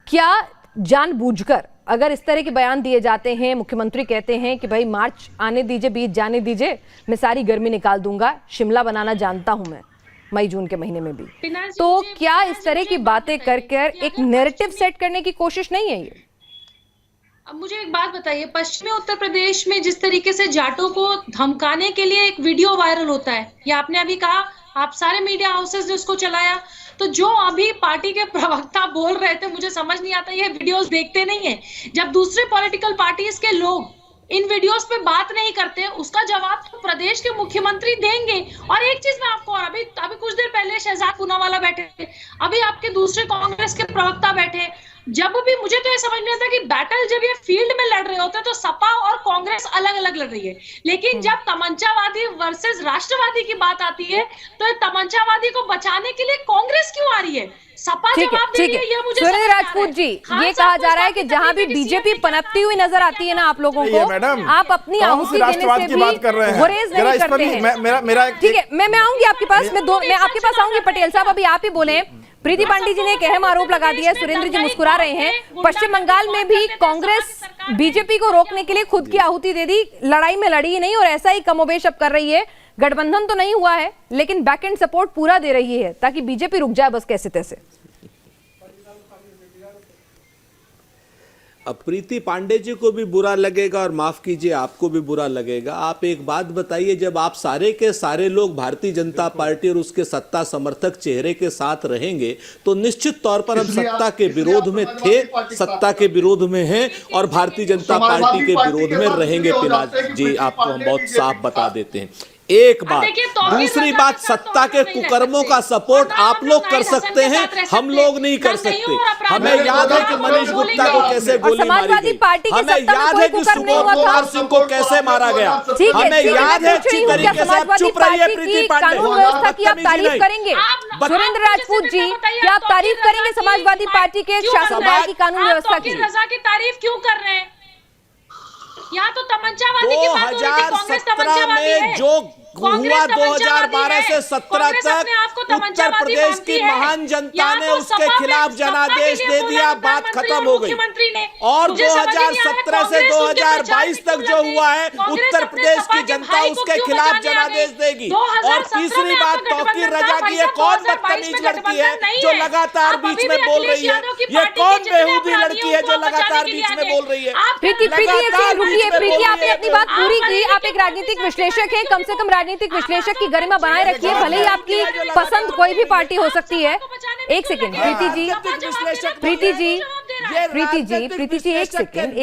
क्या जानबूझकर अगर इस तरह के बयान दिए जाते हैं, मुख्यमंत्री कहते हैं कि भाई मार्च आने दीजिए, बीत जाने दीजिए, मैं सारी गर्मी निकाल दूंगा, शिमला बनाना जानता हूं मैं मई जून के महीने में भी, तो क्या इस तरह की बातें कर एक नैरेटिव सेट करने की कोशिश नहीं है ये? अब मुझे एक बात बताइए, पश्चिमी उत्तर प्रदेश में जिस तरीके से जाटों को धमकाने के लिए एक वीडियो वायरल होता है, ये आपने अभी कहा, आप सारे मीडिया हाउसेस ने उसको चलाया, तो जो अभी पार्टी के प्रवक्ता बोल रहे थे, मुझे समझ नहीं आता, ये वीडियोस देखते नहीं है। जब दूसरे पॉलिटिकल पार्टीज के लोग इन वीडियोस पे बात नहीं करते, उसका जवाब तो प्रदेश के मुख्यमंत्री देंगे। और एक चीज मैं आपको, अभी कुछ देर पहले शहजाद पूनावाला बैठे थे, अभी आपके दूसरे कांग्रेस के प्रवक्ता बैठे, जब भी मुझे तो ये समझ नहीं आता कि बैटल जब ये फील्ड में लड़ रहे होते हैं तो सपा और कांग्रेस अलग अलग लड़ रही है, लेकिन जब तमंचावादी वर्सेस राष्ट्रवादी की बात आती है तो तमंचावादी को बचाने के लिए कांग्रेस क्यों आ रही है? सपा जवाब दे रही है, ये मुझे सुरेंद्र राजपूत जी, ये कहा जा रहा है कि जहां भी बीजेपी पनपती हुई नजर आती है ना आप लोगों को, आप अपनी आहुति देने से भी गुरेज नहीं करते हैं। ठीक है, मैं आऊंगी आपके पास, मैं आपके पास आऊंगी। पटेल साहब, अभी आप ही बोले, प्रीति पांडे जी ने एक अहम आरोप लगा दिया, सुरेंद्र जी मुस्कुरा रहे हैं। पश्चिम बंगाल में भी कांग्रेस बीजेपी को रोकने के लिए खुद की आहुति दे दी, लड़ाई में लड़ी ही नहीं, और ऐसा ही कमोबेश अब कर रही है। गठबंधन तो नहीं हुआ है, लेकिन बैक एंड सपोर्ट पूरा दे रही है ताकि बीजेपी रुक जाए बस कैसे तैसे। अब प्रीति पांडे जी को भी बुरा लगेगा और माफ कीजिए आपको भी बुरा लगेगा। आप एक बात बताइए, जब आप सारे के सारे लोग भारतीय जनता पार्टी और उसके सत्ता समर्थक चेहरे के साथ रहेंगे तो निश्चित तौर पर हम सत्ता के विरोध में थे, सत्ता के विरोध में हैं और भारतीय जनता पार्टी के विरोध में रहेंगे। पिनाज जी, आपको हम बहुत साफ बता देते हैं। एक बात, दूसरी बात, सत्ता के कुकर्मों का सपोर्ट आप लोग कर सकते हैं, हम लोग नहीं कर सकते। हमें याद है कि मनीष गुप्ता को कैसे गोली मारी गई, हमें याद है कि सुबोध कुमार सिंह को कैसे मारा गया, हमें याद है अच्छी तरीके से। आप चुप रहिए प्रीति पांडे, करेंगे सुरेंद्र राजपूत जी, क्या आप तारीफ करेंगे समाजवादी पार्टी के शासन की कानून व्यवस्था की? रजा की तारीफ क्यों कर रहे हैं? यहाँ तो तमंचावादी की बात हो रही थी, कांग्रेस तमंचावादी है। जो हुआ 2012 से 17 तक उत्तर प्रदेश की महान जनता ने उसके खिलाफ जनादेश दे दिया, बात खत्म हो गई। और 2017 से 2022 तक जो हुआ है, उत्तर प्रदेश की जनता उसके खिलाफ जनादेश देगी। और तीसरी बात, तौकीर रजा की, ये कौन बदतमीज लड़की है जो लगातार बीच में बोल रही है? ये कौन बेहूदी लड़की है जो लगातार बीच में बोल रही है? प्रीति, आपने अपनी बात पूरी की। आप एक राजनीतिक विश्लेषक हैं, कम से कम राजनीतिक विश्लेषक की गरिमा बनाए रखिए, भले ही आपकी पसंद कोई भी पार्टी हो सकती है। एक सेकंड प्रीति जी, एक सेकंड।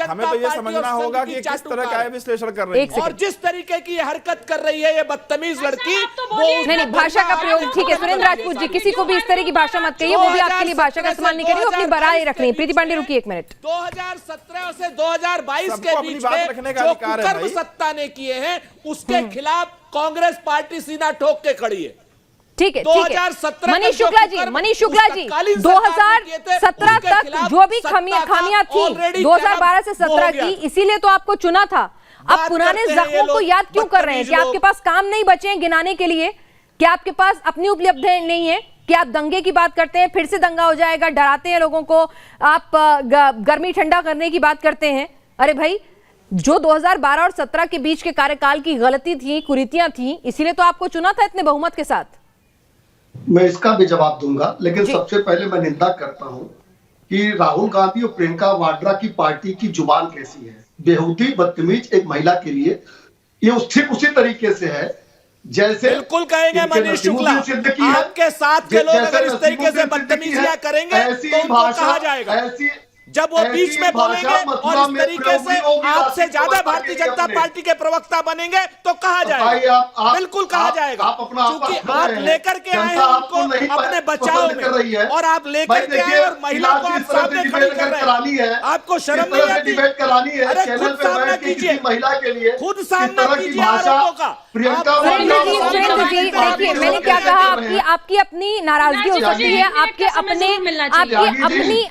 हमें तो ये समझना होगा कि किस तरह का विश्लेषण कर रही है और जिस तरीके की हरकत कर रही है ये बदतमीज लड़की, वो नहीं, भाषा का प्रयोग ठीक है। सुरेंद्र राजपूत जी, किसी को भी इस तरह की भाषा मत कहिए, वो भी आपके लिए भाषा का इस्तेमाल नहीं करिए, अपनी बराई रखनी। प्रीति पांडे, रुकिए एक मिनट। 2017 से 2022 के बीच में जो कुकर्म सत्ता ने किए हैं उसके खिलाफ कांग्रेस पार्टी सीना ठोक के खड़ी है। ठीक है, 2017 मनीष शुक्ला जी, 2017 तक जो भी खामियां थी 2012 से 17 की, इसीलिए तो आपको चुना था। अब पुराने जख्मों को याद क्यों कर रहे हैं? कि आपके पास काम नहीं बचे हैं गिनाने के लिए? क्या आपके पास अपनी उपलब्धियां नहीं है? कि आप दंगे की बात करते हैं, फिर से दंगा हो जाएगा, डराते हैं लोगों को, आप गर्मी ठंडा करने की बात करते हैं। अरे भाई, जो 2012 और 17 के बीच के कार्यकाल की गलती थी, कुरीतियां थी, इसीलिए तो आपको चुना था इतने बहुमत के साथ। मैं इसका भी जवाब दूंगा, लेकिन सबसे पहले मैं निंदा करता हूं कि राहुल गांधी और प्रियंका वाड्रा की पार्टी की जुबान कैसी है। बेहूदी बदतमीज एक महिला के लिए ये ठीक उसी तरीके से है जैसे बिल्कुल कहेंगे मनीष शुक्ला, आपके साथ के लोग अगर इस तरीके से बदतमीजियां करेंगे तो उनको कहा जाएगा। जब वो बीच में बोलेंगे और इस तरीके से आपसे ज्यादा भारतीय जनता पार्टी के प्रवक्ता बनेंगे तो कहा जाएगा, बिल्कुल कहा जाएगा, क्योंकि आप लेकर के आए हैं उनको अपने बचाव में, और आप लेकर के आए और महिला को आप सामने खड़ी कर रहे हैं। आपको शर्म नहीं आती? अरे खुद सामना कीजिए, महिला के लिए खुद सामना कीजिए आरोपों का। सुरेंद्र जी, देखिए मैंने क्या कहा, आपकी अपनी नाराजगी हो सकती है, आपके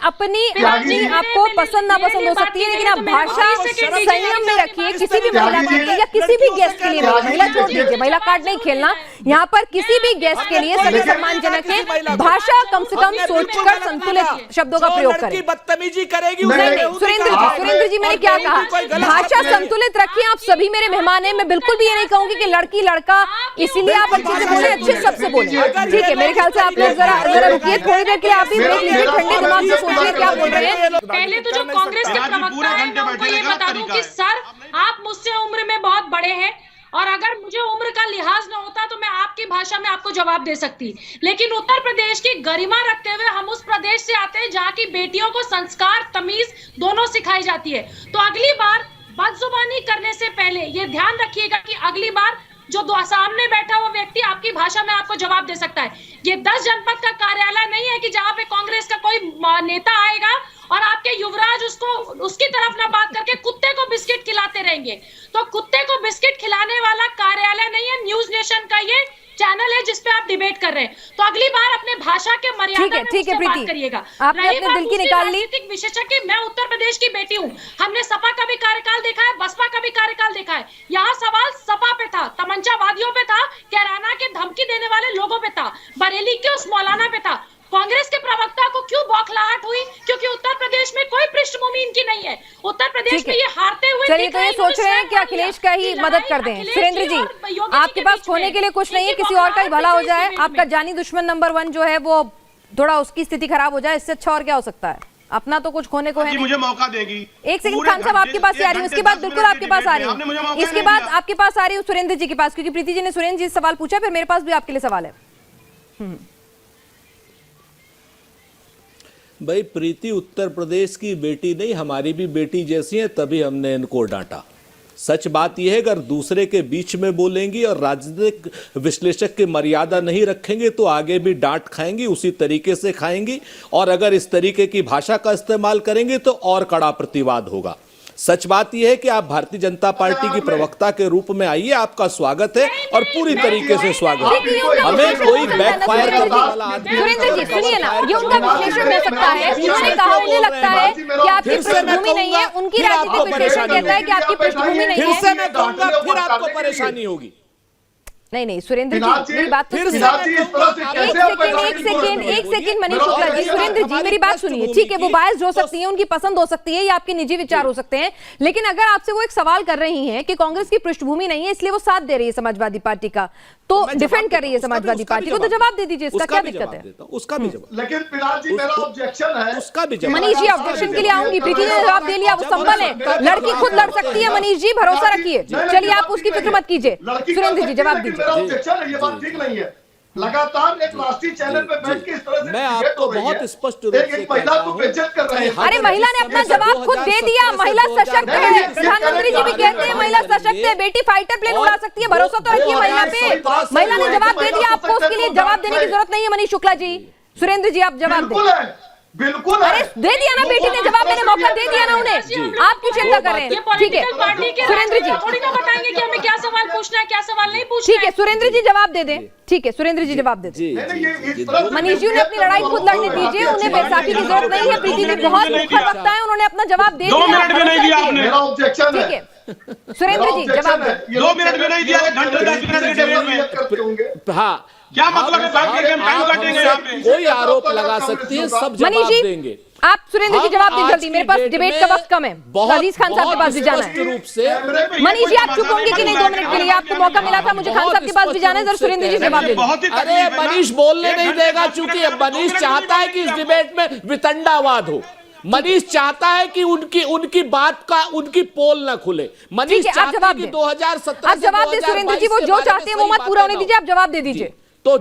अपनी आपको पसंद ना पसंद हो सकती है, लेकिन आप भाषा संयम में रखिए। किसी भी महिला के लिए या किसी भी गेस्ट के लिए, महिला छोड़ दीजिए, महिला कार्ड नहीं खेलना। यहाँ पर किसी भी गेस्ट के लिए सभी सम्मानजनक है। भाषा कम से कम सोचकर संतुलित शब्दों का प्रयोग करें। बदतमीजी करेगी सुरेंद्र जी मैंने क्या कहा, भाषा संतुलित रखिए। आप सभी मेरे मेहमान हैं, मैं बिल्कुल भी ये नहीं कहूंगी कि लड़की लड़का, इसीलिए आप अच्छे से बोले, अच्छे शब्द से बोले। ठीक है, मेरे ख्याल से आप लोग जरा रुकिए थोड़ी देर के लिए, आप ही ब्रेक लीजिए, ठंडे दिमाग से सोचिए क्या बोल रहे हैं। पहले तो जो कांग्रेस के प्रवक्ता है मैं उनको ये बता दूं कि सर आप मुझसे उम्र में बहुत बड़े हैं, और अगर मुझे उम्र का लिहाज न होता तो मैं आपकी भाषा में आपको जवाब दे सकती। लेकिन उत्तर प्रदेश की गरिमा रखते हुए हम उस प्रदेश से आते हैं जहाँ की बेटियों को संस्कार तमीज दोनों सिखाई जाती है। तो अगली बार बदजुबानी करने से पहले ये ध्यान रखिएगा कि अगली बार जो सामने बैठा हुआ व्यक्ति आपकी भाषा में आपको जवाब दे सकता है। ये 10 जनपद का कार्यालय नहीं है कि जहां पे कांग्रेस का कोई नेता आएगा और आपके युवराज उसकी तरफ ना बात करके कुत्ते को बिस्किट खिलाते रहेंगे। तो कुत्ते को बिस्किट खिलाने वाला कार्यालय नहीं है न्यूज नेशन का ये चैनल है जिसपे आप डिबेट कर रहे हैं। तो अगली बार अपने भाषा के मर्यादा में बात करिएगा। आपने अपने दिल की निकाल ली। विशेषज्ञ, मैं उत्तर प्रदेश की बेटी हूँ, हमने सपा का भी कार्यकाल देखा है, बसपा का भी कार्यकाल देखा है। यहाँ सवाल सपा पे था, तमंचावादियों पे था, कैराना के धमकी देने वाले लोगों पे था, बरेली के उस मौलाना पे था। कांग्रेस के प्रवक्ता को क्यों बौखलाहट हुई? क्योंकि उत्तर प्रदेश में कोई पृष्ठभूमि इनकी नहीं है। उत्तर प्रदेश में ये हारते हुए चलिए, तो ये सोच रहे हैं कि अखिलेश का ही मदद कर दें। सुरेंद्र जी, आपके पास खोने के लिए कुछ नहीं है, किसी और का ही भला हो जाए, आपका जानी दुश्मन नंबर 1 जो है वो थोड़ा उसकी स्थिति खराब हो जाए, इससे अच्छा और क्या हो सकता है? अपना तो कुछ खोने को है नहीं। मुझे मौका देगी। एक सेकंड खान साहब, आपके पास आ रही हूँ, उसके बाद बिल्कुल आपके पास आ रही हूँ, इसके बाद आपके पास आ रही हूँ सुरेंद्र जी के पास, क्योंकि प्रीति जी ने सुरेंद्र जी से सवाल पूछा, फिर मेरे पास भी आपके लिए सवाल है। भाई, प्रीति उत्तर प्रदेश की बेटी नहीं, हमारी भी बेटी जैसी है, तभी हमने इनको डांटा। सच बात यह है, अगर दूसरे के बीच में बोलेंगी और राजनीतिक विश्लेषक की मर्यादा नहीं रखेंगे तो आगे भी डांट खाएंगी, उसी तरीके से खाएंगी। और अगर इस तरीके की भाषा का इस्तेमाल करेंगे तो और कड़ा प्रतिवाद होगा। सच बात यह है कि आप भारतीय जनता पार्टी की प्रवक्ता के रूप में आइए, आपका स्वागत है और पूरी तरीके से स्वागत है। हमें कोई बैकफायर करने वाला आदमी। सुरेंद्र जी सुनिए ना, ये उनका विश्लेषण हो सकता है। उन्होंने कहा उन्हें लगता है कि आपकी पृष्ठभूमि नहीं है, उनकी राजनीतिक विश्लेषण कहता है कि आपकी पृष्ठभूमि नहीं है। फिर से मैं कहूंगा, फिर आपको परेशानी होगी। नहीं सुरेंद्र जी मेरी बात तो सुनिए। एक सेकंड मनीष शुक्ला जी, सुरेंद्र जी मेरी बात सुनिए। ठीक है, वो बायस्ड हो सकती है, उनकी पसंद हो सकती है, या आपके निजी विचार हो सकते हैं, लेकिन अगर आपसे वो एक सवाल कर रही हैं कि कांग्रेस की पृष्ठभूमि नहीं है इसलिए वो साथ दे रही है समाजवादी पार्टी का, तो डिफेंड कर रही है समाजवादी पार्टी को, तो जवाब दे दीजिए, इसका क्या दिक्कत है? उसका भी जवाब। लेकिन फिलहाल जी मेरा ऑब्जेक्शन है, उसका भी जवाब। मनीष जी ऑब्जेक्शन के लिए आऊंगी, प्रीति ने जवाब दे लिया, वो संपन्न है, लड़की खुद लड़ सकती है। मनीष जी भरोसा रखिए, चलिए आप उसकी फिक्र मत कीजिए। सुरेंद्र जी जवाब दीजिए। बात ठीक नहीं है। लगातार एक राष्ट्रीय चैनल पे बैठ के इस तरह से मैं आपको बहुत स्पष्ट रूप से एक महिला को बेइज्जत कर रहे हैं। अरे महिला ने अपना जवाब खुद दे दिया, महिला सशक्त है, प्रधानमंत्री जी भी कहते हैं महिला सशक्त है, बेटी फाइटर प्लेन उड़ा सकती है, भरोसा तो रखिए महिला पे। महिला ने जवाब दे दिया, आपको उसके लिए जवाब देने की जरूरत नहीं है। मनीष शुक्ला जी, सुरेंद्र जी आप जवाब दें। बिल्कुल अरे दे दिया ना, बेटी ने जवाब, मैंने मौका दे दिया ना उन्हें, आप क्यों चिंता कर रहे हैं? ठीक है सुरेंद्र जी, थोड़ी ना बताएंगे कि हमें क्या सवाल पूछना है क्या सवाल नहीं पूछना। ठीक है सुरेंद्र जी जवाब दे दें। ठीक है सुरेंद्र जी जवाब दे दें। मनीष जी ने अपनी लड़ाई खुद लड़ने दीजिए, उन्हें बैसाखी की जरूरत नहीं है। प्रीति जी बहुत मुखर वक्ता है, उन्होंने अपना जवाब दे दिया। 2 मिनट भी नहीं दिया आपने। मेरा ऑब्जेक्शन ठीक है सुरेंद्र जी जवाब दें। 2 मिनट भी नहीं दिया, घंटे 10 मिनट के डिबेट में। हाँ, क्या मतलब है साहब कि हम टाइम काटेंगे यहाँ पे? कोई आरोप लगा सकती है, सब जवाब देंगे। आप सुरेंद्र जी जवाब दें जल्दी, मेरे पास डिबेट का वक्त कम है, अजीज खान साहब के पास भी जाना है। रूप से मनीष जी आप चुप होंगे कि नहीं? 2 मिनट के लिए आपको मौका मिला था, मुझे खान साहब के पास भी जाना है, जरा सुरेंद्र जी जवाब दें। अरे मनीष बोलने नहीं देगा, चूंकि मनीष चाहता है कि इस डिबेट में वितंडावाद हो। मनीष चाहता है कि उनकी बात का उनकी पोल ना खुले। मनीष चाहता है कि 2017 आप जवाब दें सुरेंद्र जी, वो जो चाहते हैं वो मत पूरा होने दीजिए, आप जवाब दे दीजिए। तो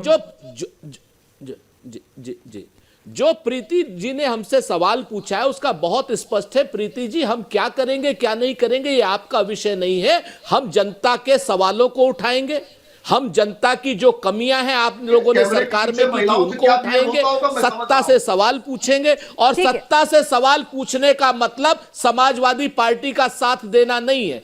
जो प्रीति जी ने हमसे सवाल पूछा है उसका बहुत स्पष्ट है। प्रीति जी, हम क्या करेंगे क्या नहीं करेंगे ये आपका विषय नहीं है, हम जनता के सवालों को उठाएंगे। हम जनता की जो कमियां हैं आप लोगों ने सरकार में की थी उनको उठाएंगे, सत्ता से सवाल पूछेंगे। और सत्ता से सवाल पूछने का मतलब समाजवादी पार्टी का साथ देना नहीं है।